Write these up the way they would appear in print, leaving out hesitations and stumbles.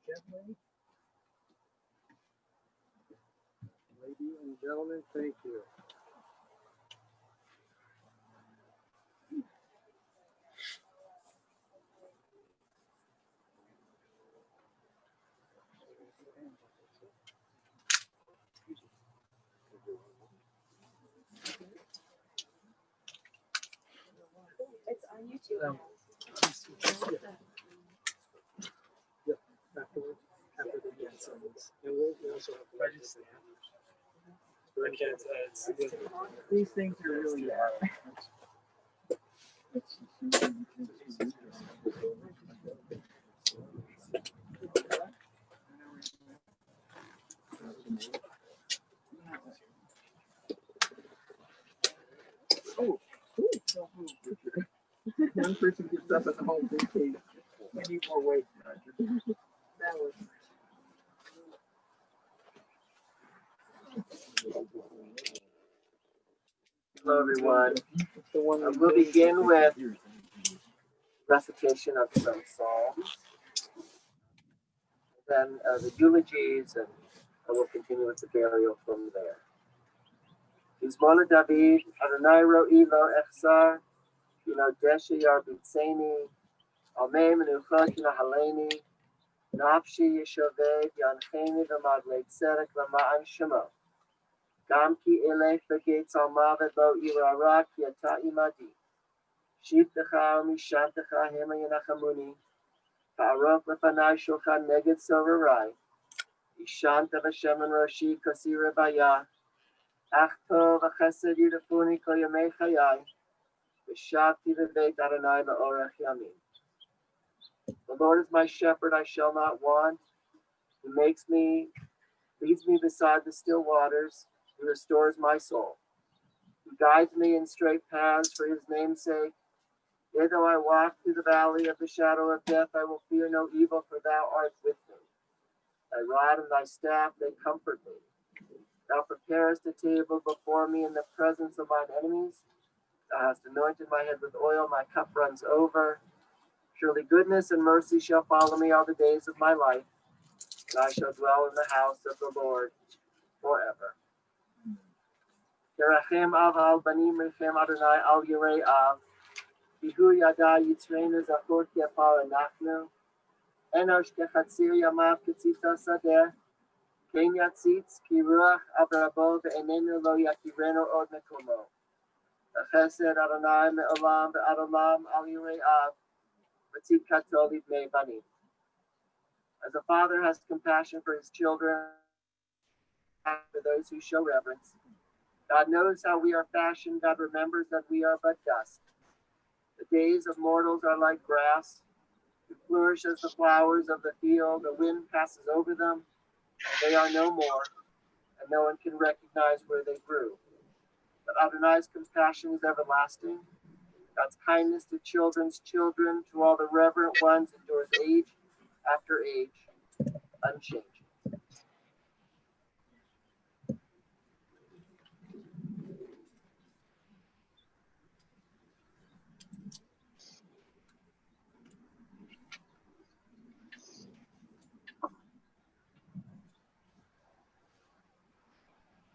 gently. Ladies and gentlemen, thank you. It's on YouTube. Yep, afterwards, after the dancings. And we'll also have register. I can't. These things are really bad. Oh, one person gets up at the home vacation. We need more weight. That was. Hello, everyone. We'll begin with recitation of some psalms, then the eulogies, and we'll continue with the burial from there. Yizmor David, Adonai ro'i lo echsar, Yinodeshi yarbitzeni, Amei menuchot yinahaleni, Nafshi yeshoved yancheni v'madlei tzedek v'ma'an shemo. Gam ki elech v'getz al mavet lo irara ki ata imadi. Shivtecha u'mishantecha hema yenachamuni. Ha'arok lefanai shulchan neged sorarai. Ishanta v'shemen roshi kosi rebaya. Ach tov v'chesed yudafuni kol yamei chayai. V'shavti v'beit Adonai la'orech yamin. The Lord is my shepherd, I shall not want. He leads me beside the still waters. He restores my soul. He guides me in straight paths for his name's sake. Yea, though I walk through the valley of the shadow of death, I will fear no evil, for thou art with me. Thy rod and thy staff, they comfort me. Thou preparest a table before me in the presence of mine enemies. Thou hast anointed my head with oil, my cup runs over. Surely goodness and mercy shall follow me all the days of my life, and I shall dwell in the house of the Lord forever. Terachem av al banim rechem Adonai al yirei av. Bihu yada yitzreinu zachor ki apar anachnu. Enosh kechatzir yamav ketzitza sadeh. Ken yatzitz ki ruach avrabo ve'enenu lo yakirenu od mekomo. Chesed Adonai me'olam ve'adolam al yirei av. V'tzidkato livnei banim. As a father has compassion for his children, for those who show reverence, God knows how we are fashioned. God remembers that we are but dust. The days of mortals are like grass. They flourish as the flowers of the field. The wind passes over them. They are no more, and no one can recognize where they grew. But Adonai's compassion is everlasting. God's kindness to children's children, to all the reverent ones, endures age after age, unchanging.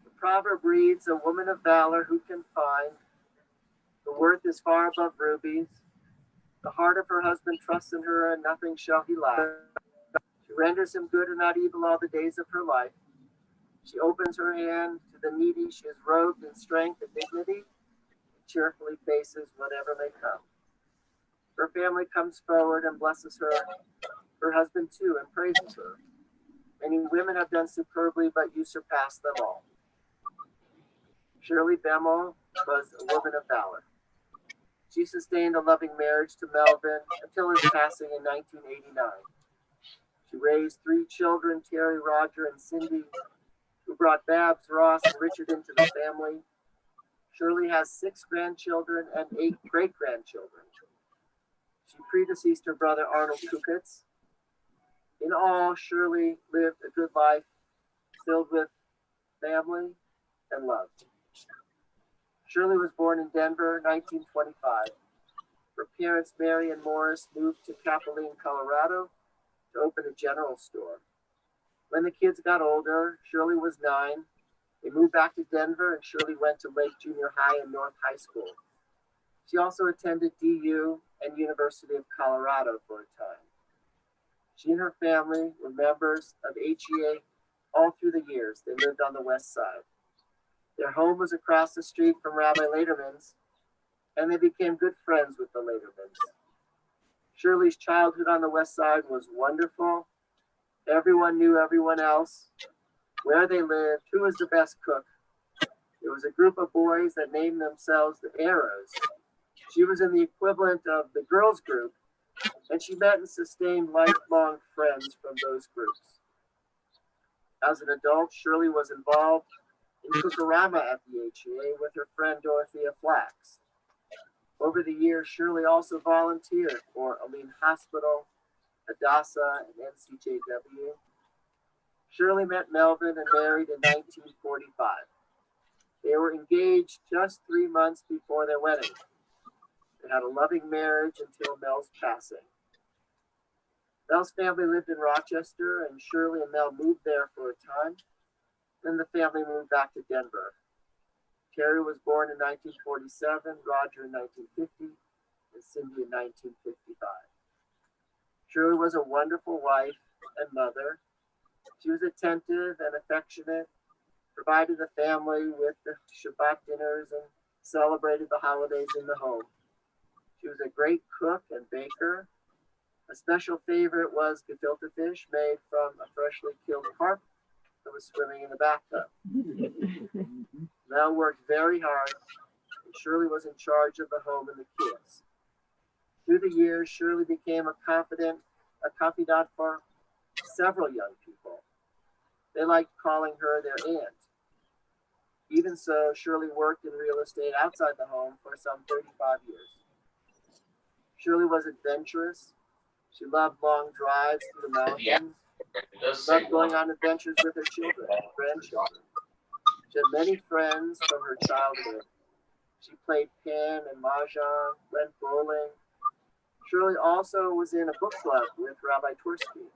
The proverb reads, "A woman of valor who can find? The worth is far above rubies. The heart of her husband trusts in her, and nothing shall he lack. She renders him good and not evil all the days of her life. She opens her hand to the needy. She is robed in strength and dignity, and cheerfully faces whatever may come. Her family comes forward and blesses her, her husband too, and praises her. Many women have done superbly, but you surpass them all." Shirley Bemel was a woman of valor. She sustained a loving marriage to Melvin until his passing in 1989. She raised 3 children, Terry, Roger, and Cindy, who brought Babs, Ross, and Richard into the family. Shirley has 6 grandchildren and 8 great-grandchildren. She predeceased her brother Arnold Kukitz. In all, Shirley lived a good life filled with family and love. Shirley was born in Denver, 1925. Her parents, Mary and Morris, moved to Capitoline, Colorado to open a general store. When the kids got older, Shirley was 9. They moved back to Denver, and Shirley went to Lake Junior High and North High School. She also attended DU and University of Colorado for a time. She and her family were members of HEA all through the years. They lived on the west side. Their home was across the street from Rabbi Lederman's, and they became good friends with the Ledermans. Shirley's childhood on the west side was wonderful. Everyone knew everyone else, where they lived, who was the best cook. There was a group of boys that named themselves the Arrows. She was in the equivalent of the girls group, and she met and sustained lifelong friends from those groups. As an adult, Shirley was involved in Cookerama at the HEA with her friend Dorothea Flax. Over the years, Shirley also volunteered for Aline Hospital, Hadassah, and NCJW. Shirley met Melvin and married in 1945. They were engaged just 3 months before their wedding. They had a loving marriage until Mel's passing. Mel's family lived in Rochester, and Shirley and Mel moved there for a time. Then the family moved back to Denver. Terry was born in 1947, Roger in 1950, and Cindy in 1955. Shirley was a wonderful wife and mother. She was attentive and affectionate, provided the family with the Shabbat dinners, and celebrated the holidays in the home. She was a great cook and baker. A special favorite was gefilte fish made from a freshly killed carp that was swimming in the bathtub. Mel worked very hard, and Shirley was in charge of the home and the kids. Through the years, Shirley became a confidant for several young people. They liked calling her their aunt. Even so, Shirley worked in real estate outside the home for some 35 years. Shirley was adventurous. She loved long drives through the mountains. She loved going on adventures with her children and grandchildren. She had many friends from her childhood. She played pen and mahjong, went bowling. Shirley also was in a book club with Rabbi Twersky.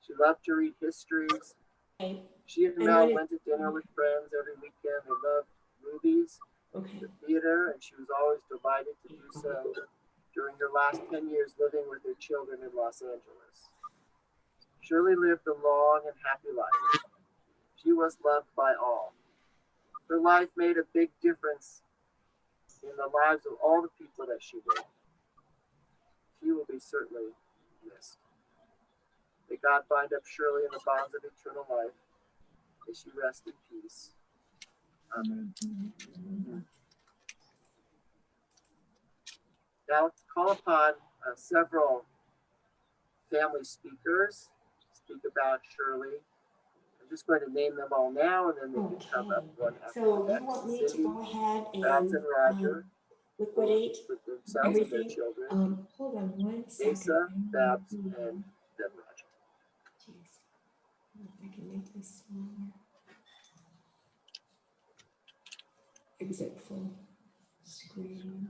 She loved to read histories. She and Mel went to dinner with friends every weekend. They loved movies, the theater, and she was always delighted to do so during her last 10 years living with her children in Los Angeles. Shirley lived a long and happy life. She was loved by all. Her life made a big difference in the lives of all the people that she knew. She will be certainly missed. May God bind up Shirley in the bonds of eternal life. May she rest in peace. Amen. Now let's call upon several family speakers to speak about Shirley. I'm just going to name them all now, and then they can come up one after the next. So you want me to go ahead Babs and and Roger, liquidate with themselves and their everything? children. Hold on one second. Asa, Babs, and then Roger. Jeez. I can make this smaller. Exit full screen.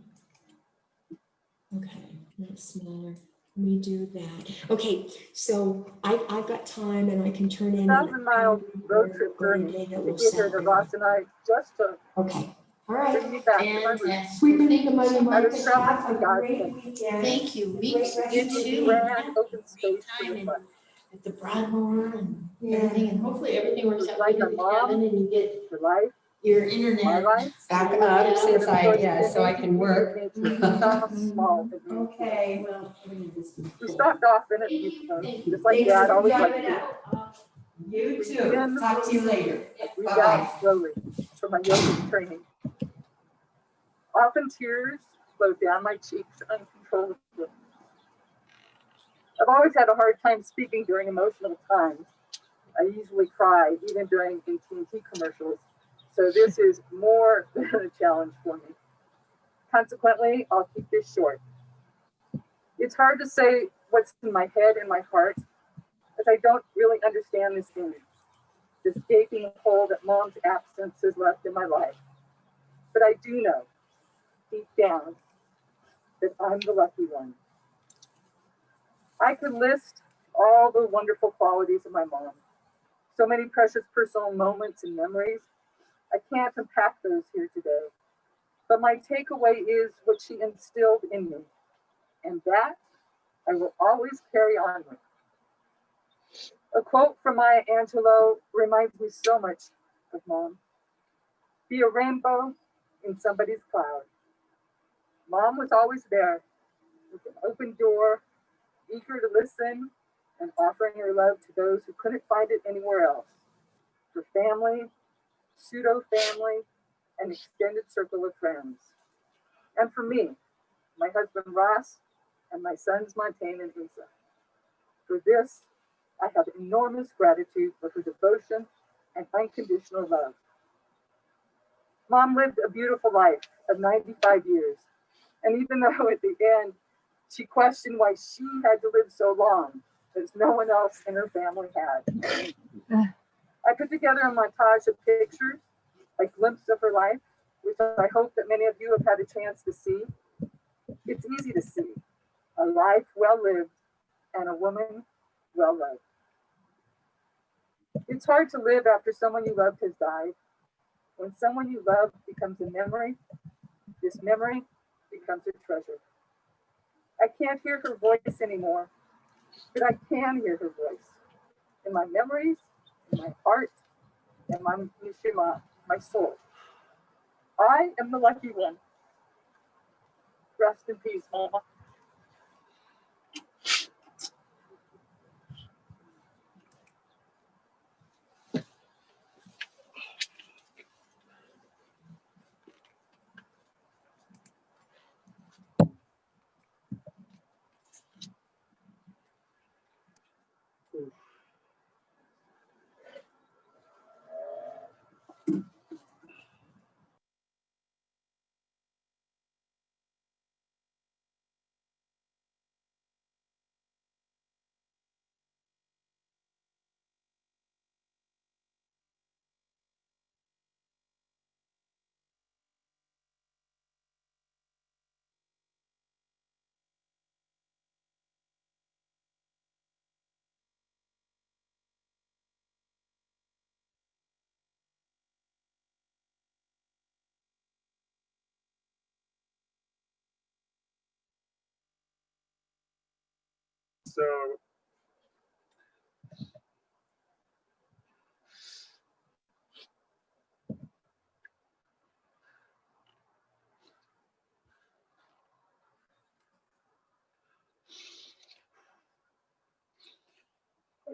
Okay, not smaller. Let me do that. Okay, so I've got time and I can turn in. 1,000-mile road trip journey to get here to Ross and I just to okay. All right. bring me back to my roots. We think the money That market is from have a God. great weekend. Thank you. Me Great too. rest You of the too. week. Grand open space for Time the and fun. at the Broadmoor and everything, and hopefully everything works out Like good my in the mom, cabin and you get your life, your my internet life. Back sorted up out. since so I Nature, can work. How small it is. Okay. Well, We stopped off in it, just like Thanks Dad for always liked jumping to. out. You We too. begin Talk to you later. I breathe Bye-bye. out slowly for my yoga training. Often tears flow down my cheeks uncontrollably. I've always had a hard time speaking during emotional times. I usually cry, even during AT&T commercials. So this is more than a challenge for me. Consequently, I'll keep this short. It's hard to say what's in my head and my heart, as I don't really understand this image, this gaping hole that Mom's absence has left in my life. But I do know, deep down, that I'm the lucky one. I could list all the wonderful qualities of my mom. So many precious personal moments and memories. I can't unpack those here today. But my takeaway is what she instilled in me. And that I will always carry on with. A quote from Maya Angelou reminds me so much of Mom. Be a rainbow in somebody's cloud. Mom was always there with an open door, eager to listen and offering her love to those who couldn't find it anywhere else. Her family, pseudo family, an extended circle of friends. And for me, my husband Ross, and my sons Montaigne and Isa. For this, I have enormous gratitude for her devotion and unconditional love. Mom lived a beautiful life of 95 years. And even though at the end, she questioned why she had to live so long, as no one else in her family had. I put together a montage of pictures, a glimpse of her life, which I hope that many of you have had a chance to see. It's easy to see a life well lived and a woman well loved. It's hard to live after someone you loved has died. When someone you love becomes a memory, this memory becomes a treasure. I can't hear her voice anymore, but I can hear her voice in my memories, in my heart, and my neshama, my soul. I am the lucky one. Rest in peace, Mama. So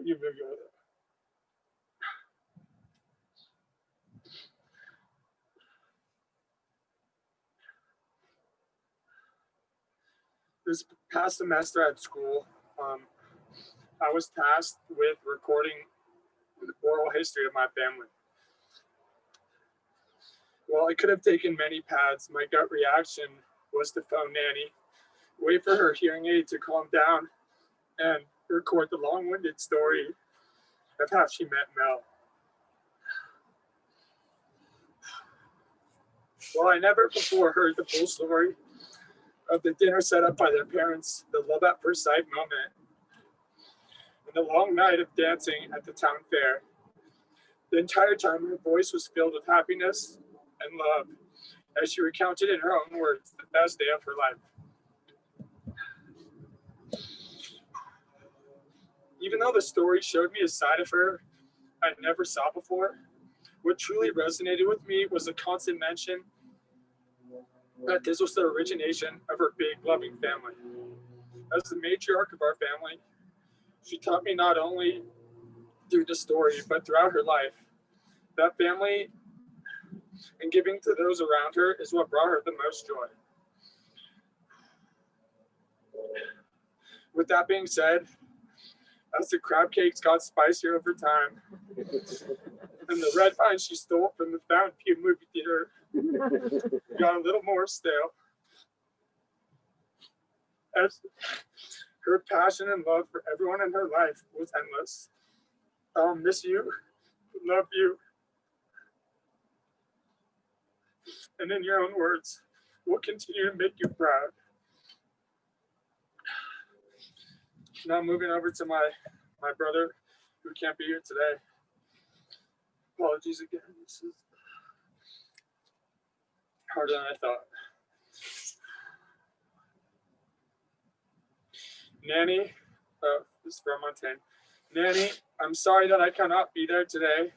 you may go. This past semester at school, I was tasked with recording the oral history of my family. While I could have taken many paths, my gut reaction was to phone Nanny, wait for her hearing aid to calm down, and record the long-winded story of how she met Mel. While I never before heard the full story of the dinner set up by their parents, the love at first sight moment, and the long night of dancing at the town fair, the entire time her voice was filled with happiness and love as she recounted in her own words the best day of her life. Even though the story showed me a side of her I never saw before, what truly resonated with me was the constant mention that this was the origination of her big, loving family. As the matriarch of our family, she taught me not only through the story, but throughout her life, that family and giving to those around her is what brought her the most joy. With that being said, as the crab cakes got spicier over time, and the red vine she stole from the Fountain View movie theater got a little more stale, as her passion and love for everyone in her life was endless. I'll miss you, love you, and in your own words, will continue to make you proud. Now moving over to my my brother, who can't be here today. Apologies again. This is harder than I thought. Nanny, this is from Montaigne. Nanny, I'm sorry that I cannot be there today,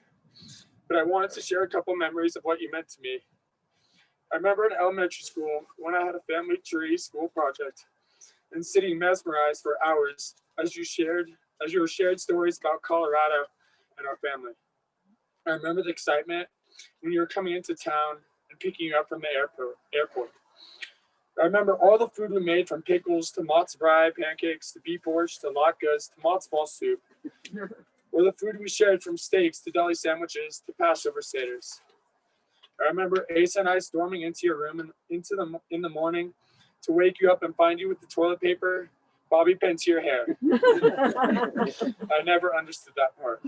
but I wanted to share a couple memories of what you meant to me. I remember in elementary school when I had a family tree school project and sitting mesmerized for hours as you shared stories about Colorado and our family. I remember the excitement when you were coming into town and picking you up from the airport. I remember all the food we made, from pickles to mott's brie pancakes to beef borscht to latkes to mott's ball soup, or the food we shared, from steaks to deli sandwiches to Passover seders. I remember Asa and I storming into your room in the morning to wake you up and find you with the toilet paper, bobby pin to your hair. I never understood that part.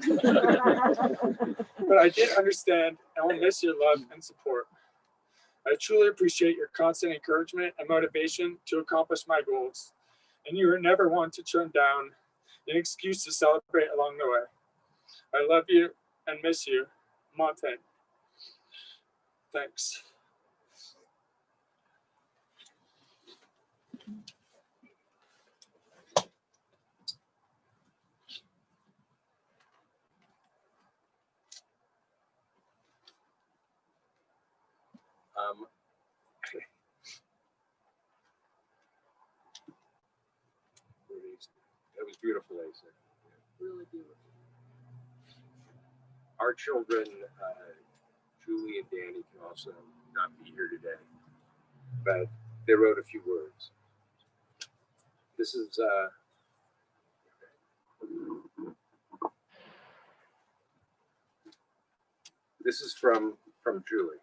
But I did understand, and will miss your love and support. I truly appreciate your constant encouragement and motivation to accomplish my goals, and you are never one to turn down an excuse to celebrate along the way. I love you and miss you, Montaigne. Thanks. That was beautiful, Asa. Really beautiful. Our children, Julie and Danny, can also not be here today, but they wrote a few words. This is from Julie.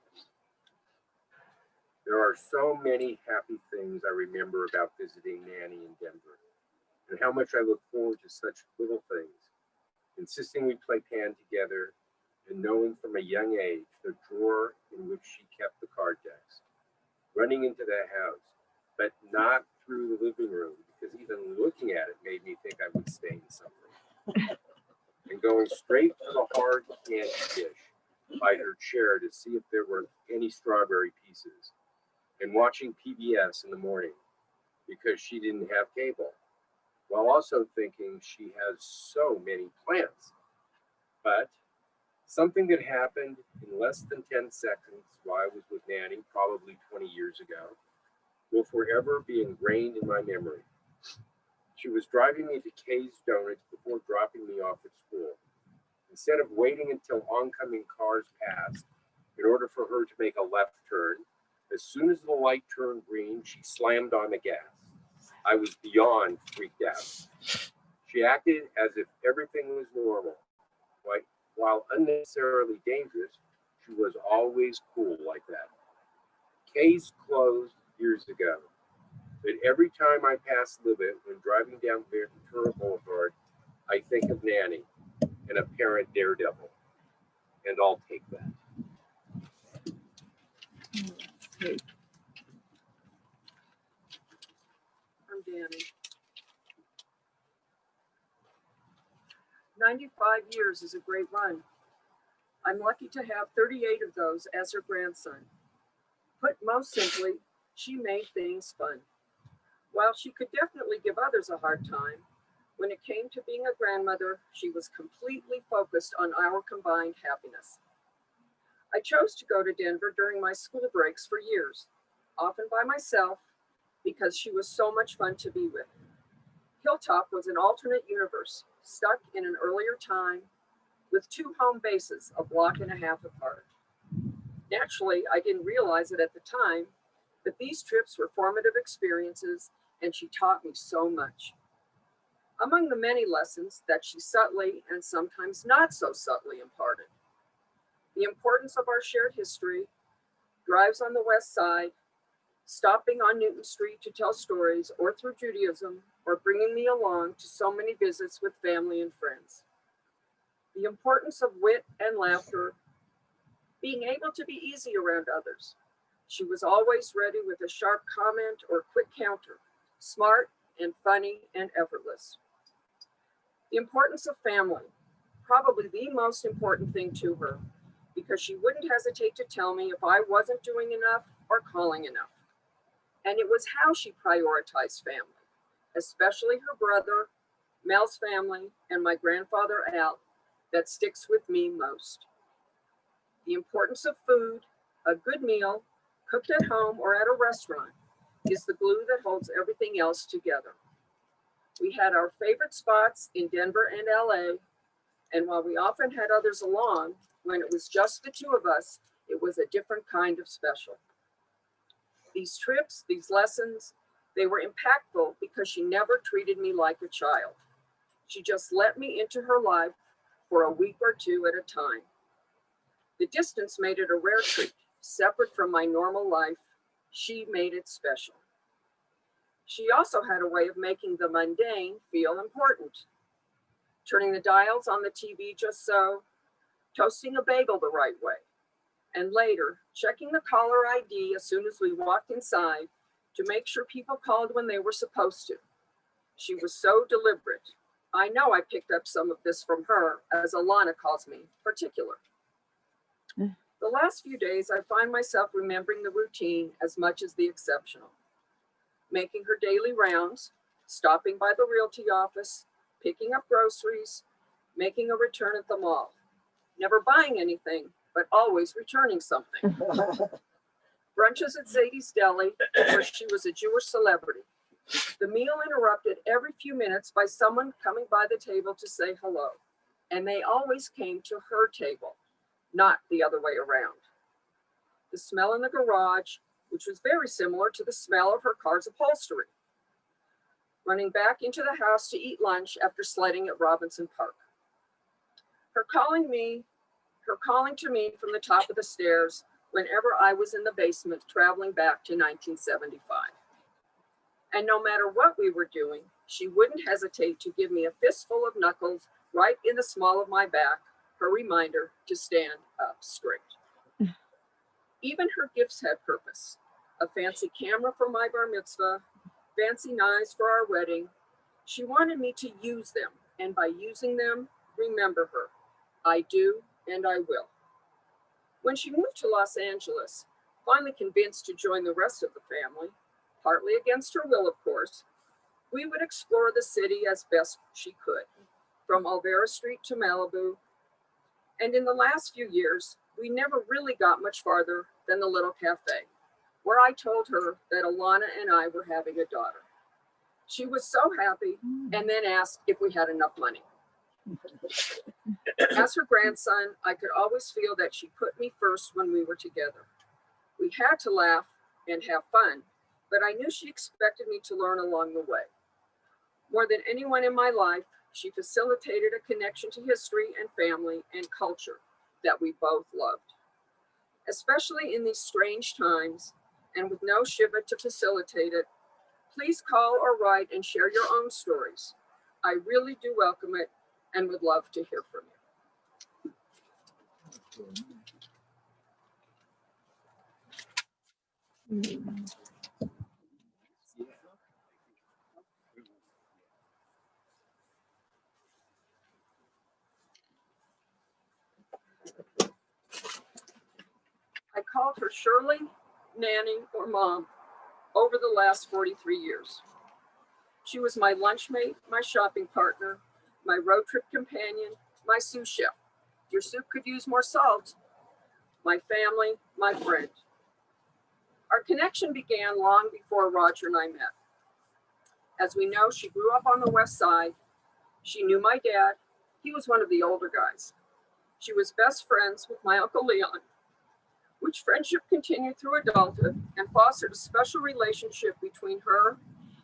There are so many happy things I remember about visiting Nanny in Denver, and how much I look forward to such little things. Insisting we play pan together, and knowing from a young age the drawer in which she kept the card decks. Running into the house, but not through the living room, because even looking at it made me think I would stain something. And going straight to the hard candy dish by her chair to see if there were any strawberry pieces. And watching PBS in the morning because she didn't have cable, while also thinking she has so many plants. But something that happened in less than 10 seconds while I was with Nanny, probably 20 years ago, will forever be ingrained in my memory. She was driving me to Kay's Donuts before dropping me off at school. Instead of waiting until oncoming cars passed in order for her to make a left turn, as soon as the light turned green, she slammed on the gas. I was beyond freaked out. She acted as if everything was normal. While unnecessarily dangerous, she was always cool like that. Kay's closed years ago, but every time I pass Libet when driving down Ventura Boulevard, I think of Nanny, an apparent daredevil, and I'll take that. From Danny. 95 years is a great run. I'm lucky to have 38 of those as her grandson. Put most simply, she made things fun. While she could definitely give others a hard time, when it came to being a grandmother, she was completely focused on our combined happiness. I chose to go to Denver during my school breaks for years, often by myself, because she was so much fun to be with. Hilltop was an alternate universe, stuck in an earlier time, with two home bases a block and a half apart. Naturally, I didn't realize it at the time, but these trips were formative experiences, and she taught me so much. Among the many lessons that she subtly and sometimes not so subtly imparted: the importance of our shared history, drives on the West Side, stopping on Newton Street to tell stories, or through Judaism, or bringing me along to so many visits with family and friends. The importance of wit and laughter, being able to be easy around others. She was always ready with a sharp comment or quick counter, smart and funny and effortless. The importance of family, probably the most important thing to her, because she wouldn't hesitate to tell me if I wasn't doing enough or calling enough. And it was how she prioritized family, especially her brother, Mel's family, and my grandfather Al, that sticks with me most. The importance of food, a good meal, cooked at home or at a restaurant, is the glue that holds everything else together. We had our favorite spots in Denver and LA, and while we often had others along, when it was just the two of us, it was a different kind of special. These trips, these lessons, they were impactful because she never treated me like a child. She just let me into her life for a week or two at a time. The distance made it a rare treat, separate from my normal life. She made it special. She also had a way of making the mundane feel important. Turning the dials on the TV just so, toasting a bagel the right way, and later checking the caller ID as soon as we walked inside to make sure people called when they were supposed to. She was so deliberate. I know I picked up some of this from her, as Alana calls me, particular. The last few days, I find myself remembering the routine as much as the exceptional. Making her daily rounds, stopping by the realty office, picking up groceries, making a return at the mall. Never buying anything, but always returning something. Brunches at Zadie's Deli, where she was a Jewish celebrity. The meal interrupted every few minutes by someone coming by the table to say hello. And they always came to her table, not the other way around. The smell in the garage, which was very similar to the smell of her car's upholstery. Running back into the house to eat lunch after sledding at Robinson Park. Her calling to me from the top of the stairs whenever I was in the basement traveling back to 1975. And no matter what we were doing, she wouldn't hesitate to give me a fistful of knuckles right in the small of my back, her reminder to stand up straight. Even her gifts had purpose. A fancy camera for my bar mitzvah, fancy knives for our wedding. She wanted me to use them, and by using them, remember her. I do, and I will. When she moved to Los Angeles, finally convinced to join the rest of the family, partly against her will, of course, we would explore the city as best she could, from Olvera Street to Malibu. And in the last few years, we never really got much farther than the little cafe, where I told her that Alana and I were having a daughter. She was so happy, and then asked if we had enough money. As her grandson, I could always feel that she put me first when we were together. We had to laugh and have fun, but I knew she expected me to learn along the way. More than anyone in my life, she facilitated a connection to history and family and culture that we both loved. Especially in these strange times, and with no Shiva to facilitate it, please call or write and share your own stories. I really do welcome it and would love to hear from you. I called her Shirley, Nanny, or Mom over the last 43 years. She was my lunch mate, my shopping partner, my road trip companion, my sous chef. Your soup could use more salt. My family, my friend. Our connection began long before Roger and I met. As we know, she grew up on the West Side. She knew my dad. He was one of the older guys. She was best friends with my Uncle Leon, which friendship continued through adulthood and fostered a special relationship between her,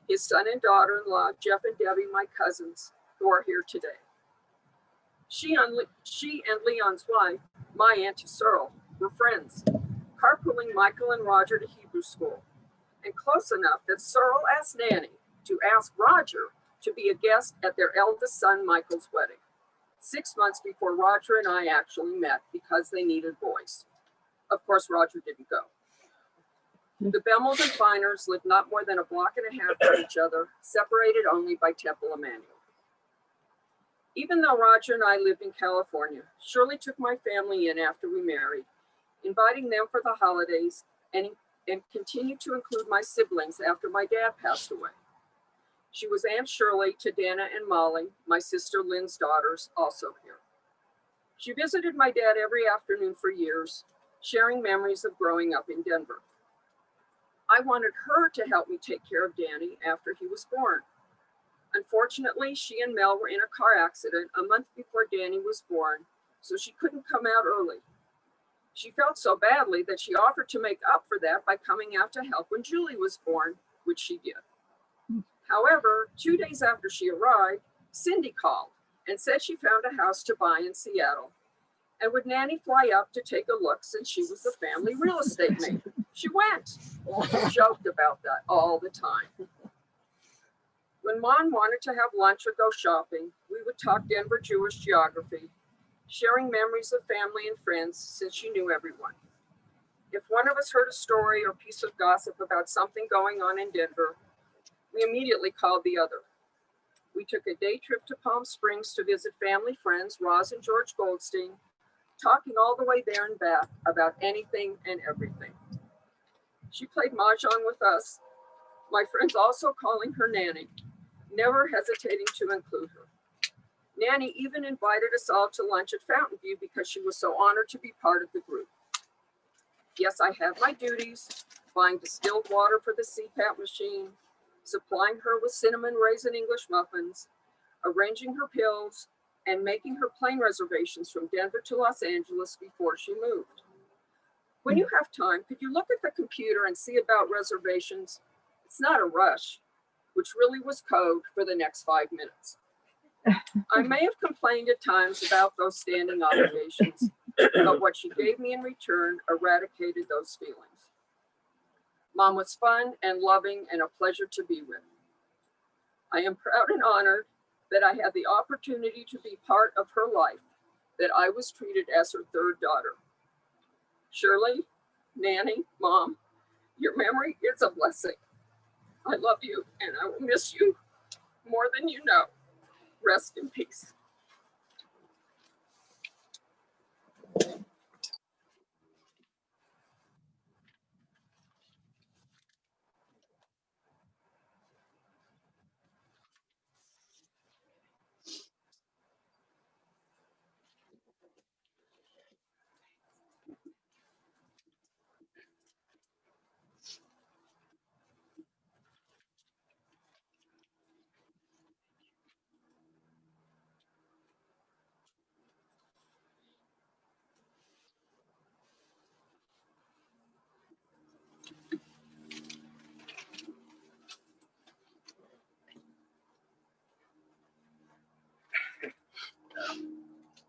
his son and daughter-in-law, Jeff and Debbie, my cousins, who are here today. She and Leon's wife, my Auntie Searle, were friends, carpooling Michael and Roger to Hebrew school, and close enough that Searle asked Nanny to ask Roger to be a guest at their eldest son, Michael's wedding, 6 months before Roger and I actually met because they needed boys. Of course, Roger didn't go. The Bemels and Finers lived not more than a block and a half from each other, separated only by Temple Emmanuel. Even though Roger and I lived in California, Shirley took my family in after we married, inviting them for the holidays and continued to include my siblings after my dad passed away. She was Aunt Shirley to Dana and Molly, my sister Lynn's daughters, also here. She visited my dad every afternoon for years, sharing memories of growing up in Denver. I wanted her to help me take care of Danny after he was born. Unfortunately, she and Mel were in a car accident a month before Danny was born, so she couldn't come out early. She felt so badly that she offered to make up for that by coming out to help when Julie was born, which she did. However, 2 days after she arrived, Cindy called and said she found a house to buy in Seattle. And would Nanny fly up to take a look since she was the family real estate maid? She went. We joked about that all the time. When Mom wanted to have lunch or go shopping, we would talk Denver Jewish geography, sharing memories of family and friends since she knew everyone. If one of us heard a story or piece of gossip about something going on in Denver, we immediately called the other. We took a day trip to Palm Springs to visit family friends, Roz and George Goldstein, talking all the way there and back about anything and everything. She played mahjong with us, my friends also calling her Nanny, never hesitating to include her. Nanny even invited us all to lunch at Fountain View because she was so honored to be part of the group. Yes, I had my duties, buying distilled water for the CPAP machine, supplying her with cinnamon raisin English muffins, arranging her pills, and making her plane reservations from Denver to Los Angeles before she moved. When you have time, could you look at the computer and see about reservations? It's not a rush, which really was code for the next 5 minutes. I may have complained at times about those standing obligations, but what she gave me in return eradicated those feelings. Mom was fun and loving and a pleasure to be with. I am proud and honored that I had the opportunity to be part of her life, that I was treated as her third daughter. Shirley, Nanny, Mom, your memory is a blessing. I love you and I will miss you more than you know. Rest in peace.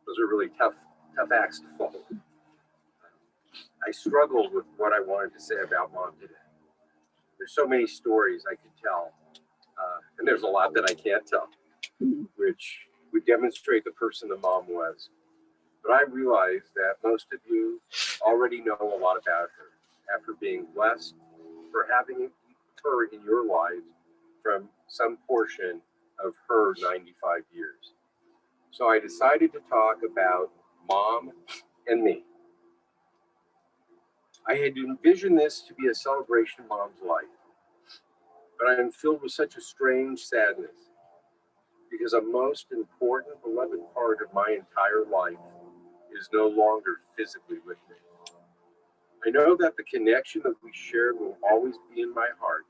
Those are really tough acts to follow. I struggled with what I wanted to say about Mom today. There's so many stories I could tell, and there's a lot that I can't tell, which would demonstrate the person the mom was. But I realize that most of you already know a lot about her after being blessed for having her in your lives from some portion of her 95 years. So I decided to talk about Mom and me. I had envisioned this to be a celebration of Mom's life, but I am filled with such a strange sadness because a most important, beloved part of my entire life is no longer physically with me. I know that the connection that we shared will always be in my heart,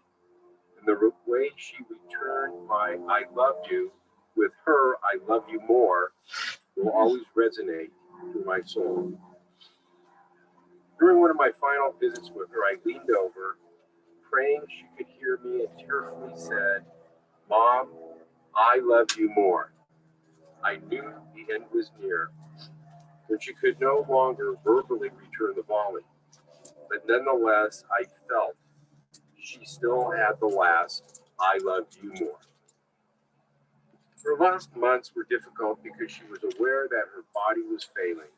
and the way she returned my I love you with her I love you more will always resonate through my soul. During one of my final visits with her, I leaned over, praying she could hear me, and tearfully said, "Mom, I love you more." I knew the end was near, when she could no longer verbally return the volley. But nonetheless, I felt she still had the last "I love you more." Her last months were difficult because she was aware that her body was failing.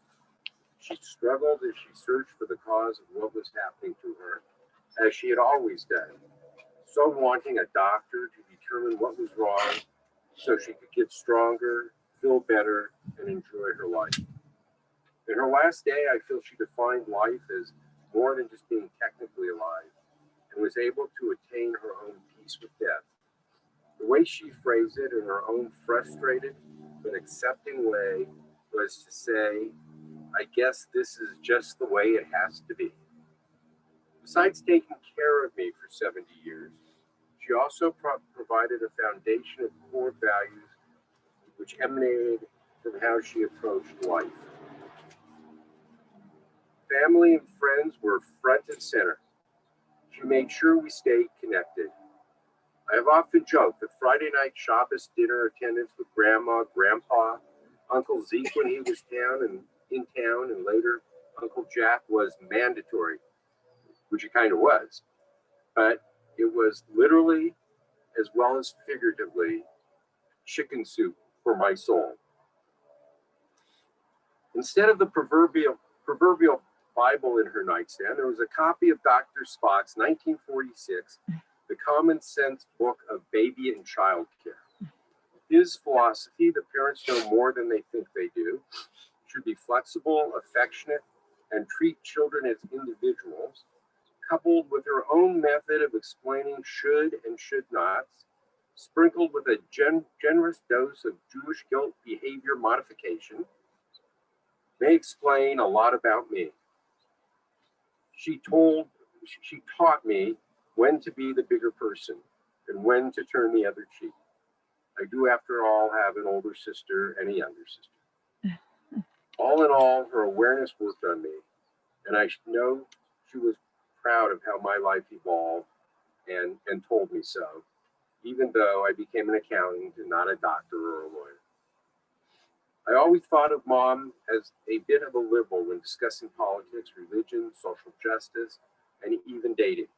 She struggled as she searched for the cause of what was happening to her, as she had always done, so wanting a doctor to determine what was wrong so she could get stronger, feel better, and enjoy her life. In her last day, I feel she defined life as more than just being technically alive and was able to attain her own peace with death. The way she phrased it in her own frustrated but accepting way was to say, I guess this is just the way it has to be. Besides taking care of me for 70 years, she also provided a foundation of core values which emanated from how she approached life. Family and friends were front and center. She made sure we stayed connected. I have often joked that Friday night Shabbos dinner attendance with Grandma, Grandpa, Uncle Zeke when he was in town, and later Uncle Jack was mandatory, which it kind of was. But it was literally, as well as figuratively, chicken soup for my soul. Instead of the proverbial Bible in her nightstand, there was a copy of Dr. Spock's 1946, The Common Sense Book of Baby and Child Care. His philosophy, that parents know more than they think they do, should be flexible, affectionate, and treat children as individuals, coupled with her own method of explaining should and should nots, sprinkled with a generous dose of Jewish guilt behavior modification, may explain a lot about me. She taught me when to be the bigger person and when to turn the other cheek. I do, after all, have an older sister and a younger sister. All in all, her awareness worked on me, and I know she was proud of how my life evolved and told me so, even though I became an accountant and not a doctor or a lawyer. I always thought of Mom as a bit of a liberal when discussing politics, religion, social justice, and even dating.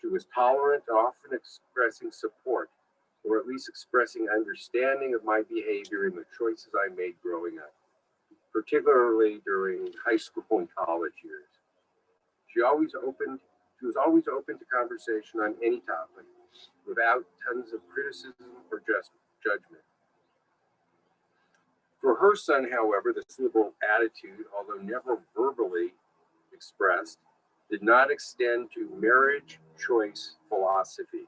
She was tolerant, often expressing support, or at least expressing understanding of my behavior and the choices I made growing up, particularly during high school and college years. She was always open to conversation on any topic, without tons of criticism or just judgment. For her son, however, this liberal attitude, although never verbally expressed, did not extend to marriage choice philosophy,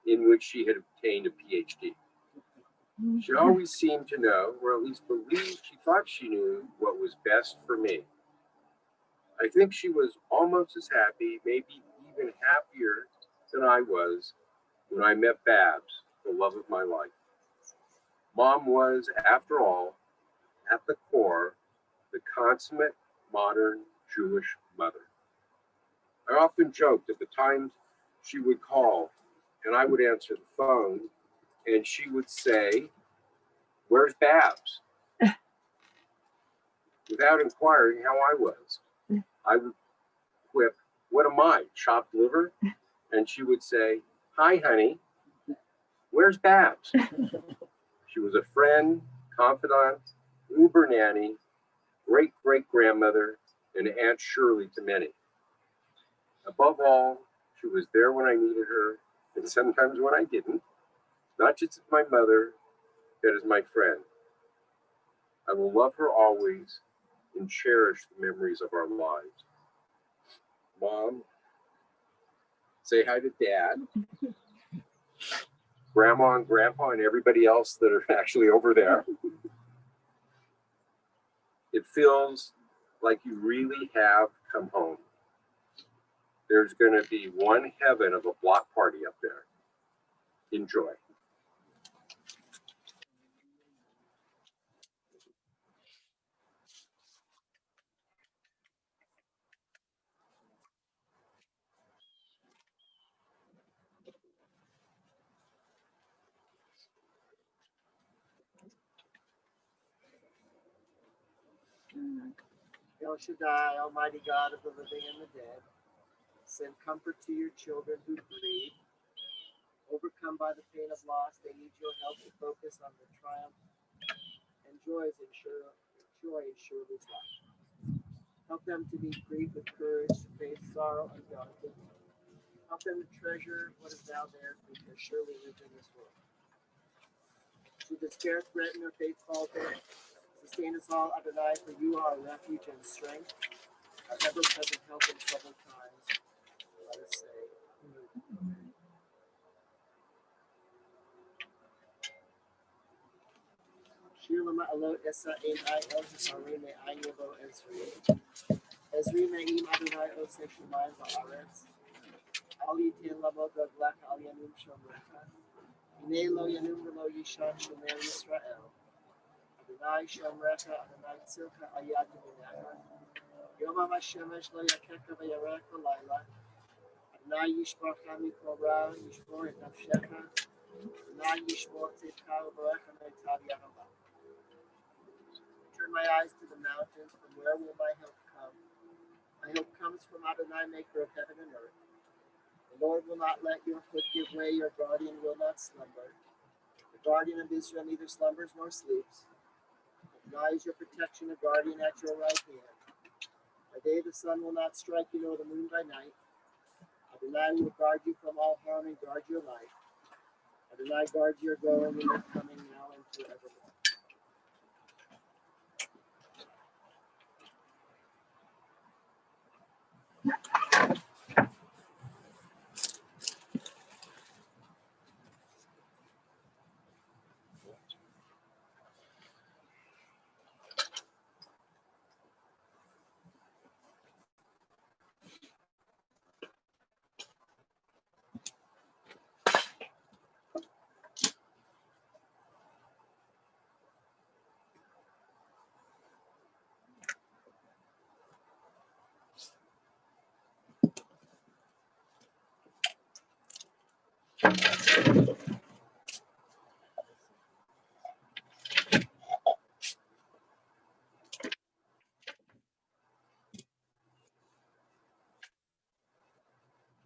in which she had obtained a PhD. She always seemed to know, or at least believed she thought she knew, what was best for me. I think she was almost as happy, maybe even happier than I was when I met Babs, the love of my life. Mom was, after all, at the core, the consummate modern Jewish mother. I often joked at the times she would call and I would answer the phone and she would say, "Where's Babs?" Without inquiring how I was. I would quip, "What am I, chopped liver?" And she would say, "Hi, honey, where's Babs?" She was a friend, confidant, Uber nanny, great-great-grandmother, and Aunt Shirley to many. Above all, she was there when I needed her, and sometimes when I didn't, not just as my mother, but as my friend. I will love her always and cherish the memories of our lives. Mom, say hi to Dad, Grandma and Grandpa, and everybody else that are actually over there. It feels like you really have come home. There's going to be one heaven of a block party up there. Enjoy. El Shaddai, Almighty God of the living and the dead, send comfort to your children who grieve. Overcome by the pain of loss, they need your help to focus on the triumph and joy in Shirley's life. Help them to meet grief with courage, to face sorrow undaunted. Help them to treasure what is now theirs because Shirley lives in this world. Should despair threaten or faith falter, sustain us all, Adonai, for you are our refuge and strength, our ever-present help in troubled times. Let us say. Shir lama alo esa ein I el hisari me ayelo Ezri. Ezri me'im Adonai oseh shemayim va'aretz. Al yitin lamo gaglecha al yanum shomrecha. Hine lo yanum v'lo yishan shomer Yisrael. Adonai shomrecha, Adonai tzilcha al yad yaminecha. Yom HaShemesh lo yakeka v'yarech v'layla. Adonai yishmarcha mikol ra, yishmor et nafshecha. Adonai yishmor tzidcha v'borecha me'tav yahavah. Turn my eyes to the mountains, from where will my help come? My help comes from Adonai, maker of heaven and earth. The Lord will not let your foot give way, your guardian will not slumber. The guardian of Israel neither slumbers nor sleeps. Adonai is your protection, a guardian at your right hand. By day the sun will not strike you, nor the moon by night. Adonai will guard you from all harm and guard your life. Adonai guards your going and your coming now and forevermore.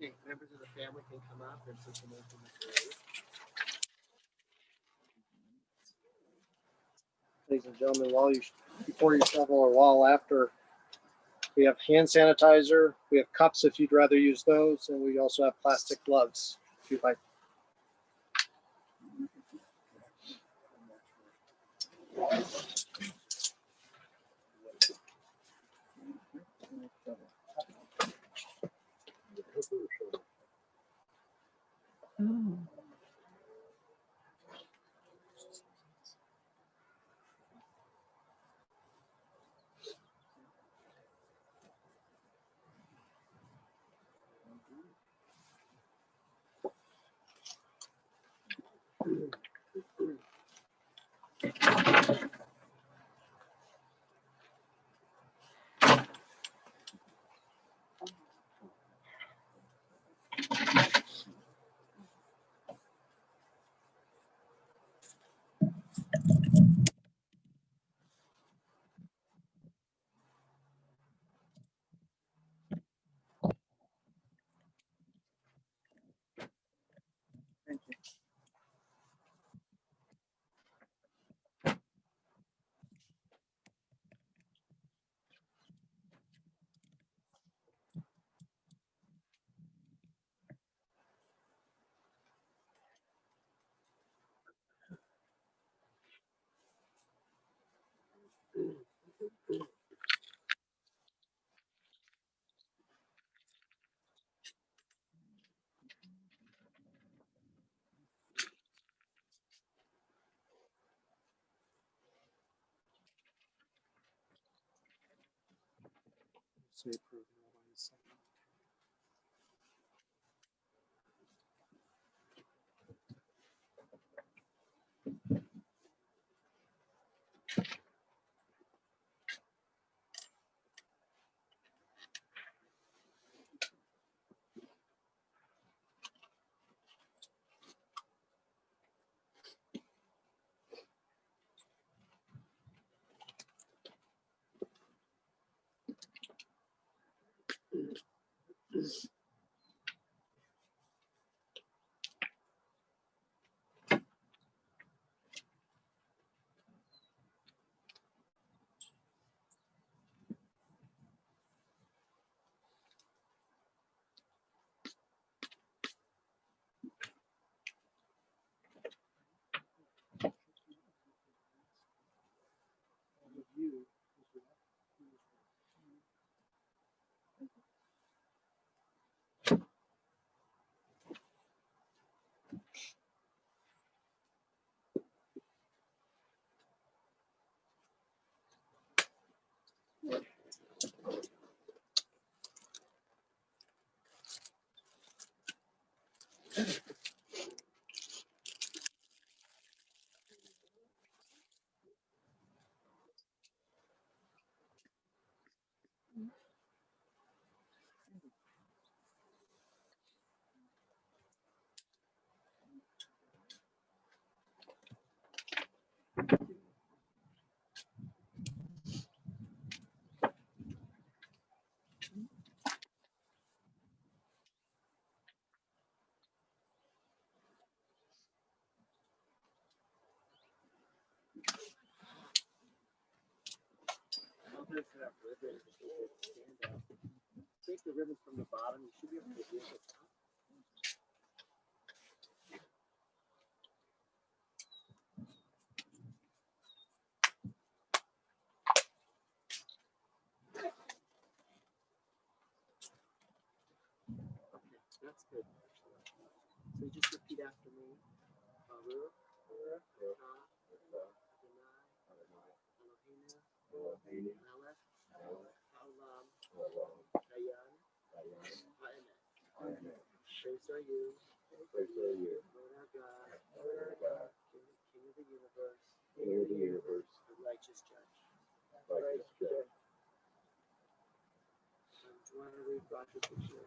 Okay, members of the family can come up and put them into the grave. Ladies and gentlemen, before you shovel or while after, we have hand sanitizer, we have cups if you'd rather use those, and we also have plastic gloves if you'd like. Thank you. Say approve. Take the ribbon from the bottom. You should be able to use it. Okay, that's good. So you just repeat after me. Baruch, Eloheinu, Melech, Haolam, Dayan, Ha'emet. Praise are you, Lord our God, King of the universe, the righteous judge. Do you want to read Roger's picture?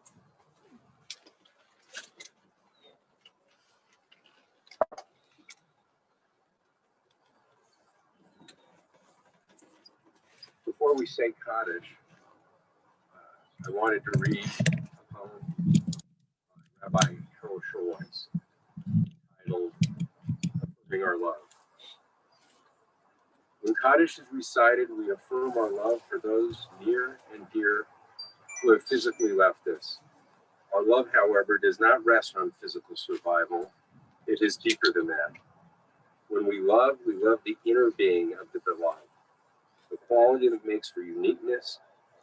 Before we say cottage, I wanted to read a poem by Rabbi Harold Schulweis titled Approving Our Love. When Kaddish is recited, we affirm our love for those near and dear who have physically left us. Our love, however, does not rest on physical survival. It is deeper than that. When we love the inner being of the beloved, the quality that makes for uniqueness,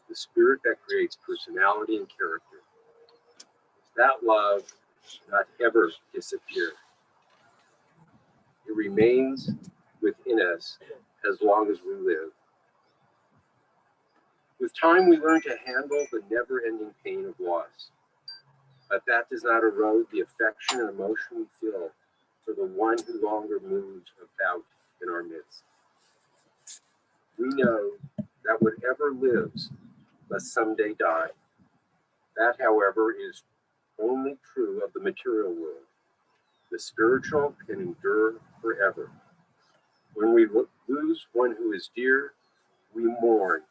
the spirit that creates personality and character. That love does not ever disappear. It remains within us as long as we live. With time, we learn to handle the never-ending pain of loss. But that does not erode the affection and emotion we feel for the one who longer moves about in our midst. We know that whatever lives must someday die. That, however, is only true of the material world. The spiritual can endure forever. When we lose one who is dear, we mourn,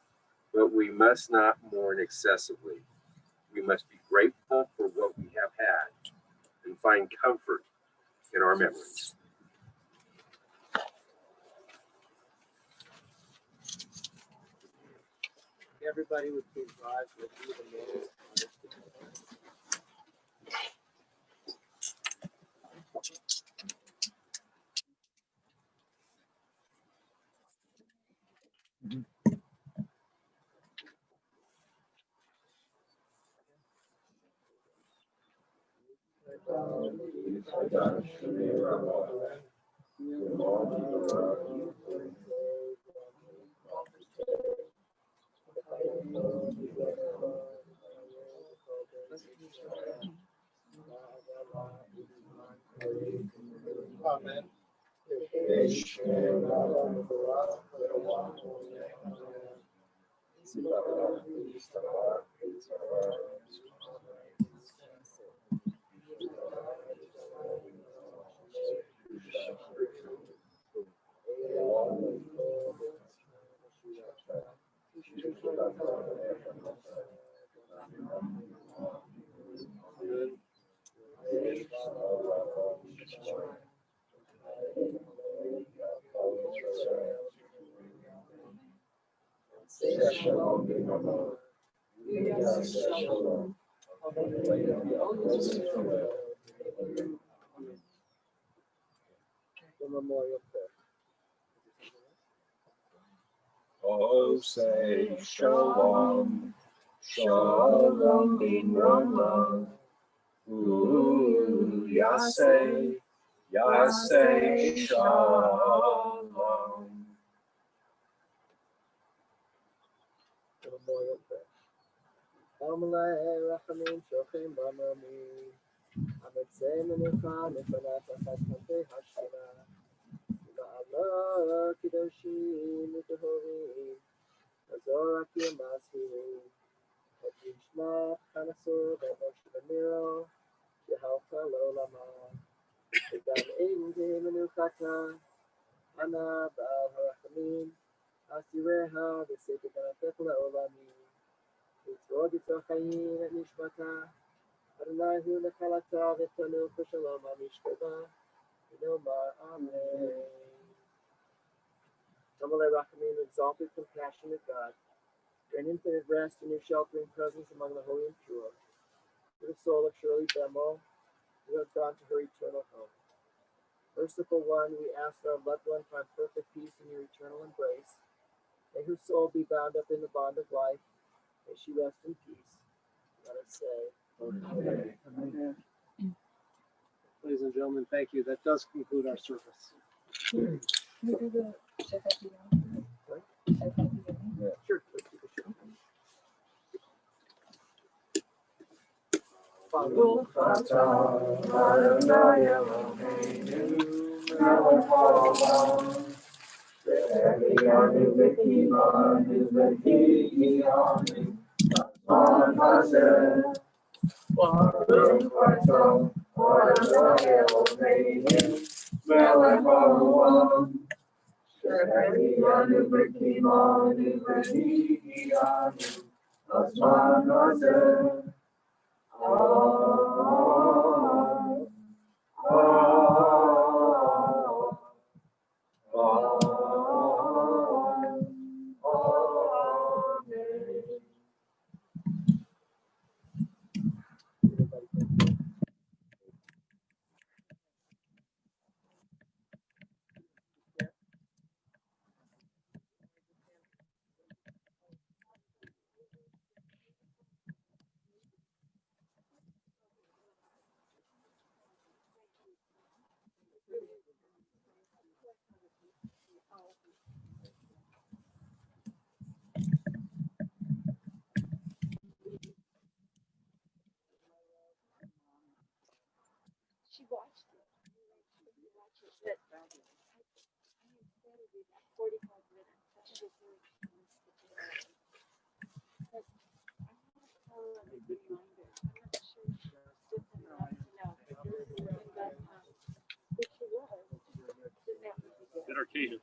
but we must not mourn excessively. We must be grateful for what we have had and find comfort in our memories. Everybody would please rise with you the Lord's Amen. The memorial prayer. Oh, say shalom, shalom bin Rama. Ooh, yaseh, yaseh shalom. The memorial prayer. Amalei Rachamim Shochim Bamami. Ametzei Menucha Nefanat Achas Kantei Hashira. Ma'ala Kidoshim Mitahorim. Azor Akim Mashirim. Hadishna Chanasur Bemosh Beniro. Yehalcha Lolama. V'gam Ein Menuchata. Ana Ba'al Harachamim, Asireha, Vesepikanatek Le'olami, Yitzrod Yitzrachayim et Nishmata, Adonai Hu Nechalata V'Tanu V'Shalom HaMishkava, V'Nomar Amen. Amalei Rachamim, exalted, compassionate God, grant infinite rest in your sheltering presence among the holy and pure. For the soul of Shirley Bemel, who has gone to her eternal home. Merciful One, we ask that our loved one find perfect peace in your eternal embrace. May her soul be bound up in the bond of life. May she rest in peace. Let us say, Amen. Amen. Ladies and gentlemen, thank you. That does conclude our service. Can we do the Shekati? Sure. Let's do the show. She watched it. She watched it. But I instead of it 45 minutes. That was really but I want to tell her a reminder. I'm not sure she's different enough to know. But if she was, then that would be good. Better occasion.